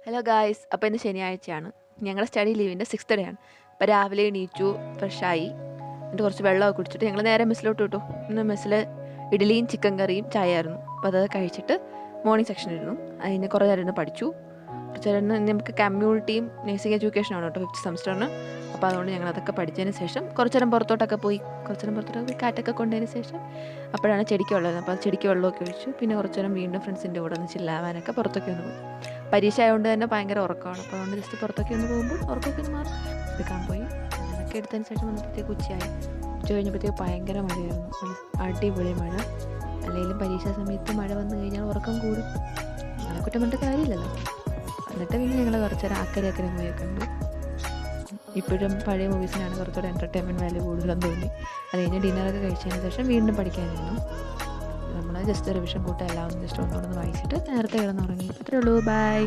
Hello guys, അപ്പോൾ ഇന്ന് ശനിയാഴ്ചയാണ്. ഞങ്ങളുടെ സ്റ്റഡി ലീവിൻ്റെ 6th ഡേ ആണ്. അപ്പോൾ രാവിലെ എണീച്ചു, ഫ്രഷായി, എന്നിട്ട് കുറച്ച് വെള്ളമൊക്കെ കുടിച്ചിട്ട് ഞങ്ങൾ നേരെ മെസ്സിലോട്ട് വിട്ടു. ഇന്ന് മെസ്സിൽ ഇഡ്ഡലിയും ചിക്കൻ കറിയും ചായ ആയിരുന്നു. അപ്പോൾ അത് കഴിച്ചിട്ട് മോർണിംഗ് സെക്ഷൻ ഇരുന്നു. അതിന് കുറേ നേരം ഇരുന്ന് പഠിച്ചു. കുറച്ച് നേരം നമുക്ക് കമ്മ്യൂണിറ്റിയും നേഴ്സിംഗ് എഡ്യൂക്കേഷനാണ് കേട്ടോ 5th സെമസ്റ്ററിന്. അപ്പോൾ അതുകൊണ്ട് ഞങ്ങൾ അതൊക്കെ പഠിച്ചതിന് ശേഷം കുറച്ച് നേരം പുറത്തോട്ടൊക്കെ പോയി കാറ്റൊക്കെ കൊണ്ടതിന് ശേഷം അപ്പോഴാണ് ചെടിക്ക് വെള്ളം. അപ്പോൾ ചെടിക്ക് വെള്ളമൊക്കെ ഒഴിച്ചു. പിന്നെ കുറച്ച് നേരം വീണ്ടും ഫ്രണ്ട്സിൻ്റെ കൂടെ ഒന്ന് ചില്ലാവാനൊക്കെ പുറത്തൊക്കെ ഒന്ന് പോയി. പരീക്ഷ ആയതുകൊണ്ട് തന്നെ ഭയങ്കര ഉറക്കമാണ്. അപ്പോൾ അതുകൊണ്ട് ജസ്റ്റ് പുറത്തൊക്കെ ഒന്ന് പോകുമ്പോൾ ഉറക്കമൊക്കെ ഒന്ന് മാറി എടുക്കാൻ പോയി. അതൊക്കെ എടുത്തതിന് ശേഷം വന്നപ്പോഴത്തേക്ക് ഉച്ചയായി. ഉച്ച കഴിഞ്ഞപ്പോഴത്തേക്ക് ഭയങ്കര മഴയായിരുന്നു. അടിപൊളി മഴ. അല്ലെങ്കിലും പരീക്ഷാ സമയത്ത് മഴ വന്നു കഴിഞ്ഞാൽ ഉറക്കം കൂടും. അങ്ങനെ കുറ്റം പറഞ്ഞിട്ട് കാര്യമില്ലല്ലോ. എന്നിട്ട് പിന്നെ ഞങ്ങൾ കുറച്ച് നേരം അക്കരെ മൂവിയൊക്കെ കണ്ടു. ഇപ്പോഴും പഴയ മൂവീസിനാണ് കുറച്ചുകൂടെ എൻ്റർടൈൻമെൻറ്റ് വാല്യൂ കൂടുതലെന്ന് തോന്നി. അത് കഴിഞ്ഞ് ഡിന്നറൊക്കെ കഴിച്ചതിന് ശേഷം വീണ്ടും പഠിക്കാനിരുന്നു. നമ്മൾ ജസ്റ്റ് റിവിഷൻ കൂട്ടം എല്ലാം ജസ്റ്റ് ഒന്നുകൂടെ വായിച്ചിട്ട് നേരത്തെ കിടന്നുറങ്ങി. അത്രേ ഉള്ളൂ. ബൈ.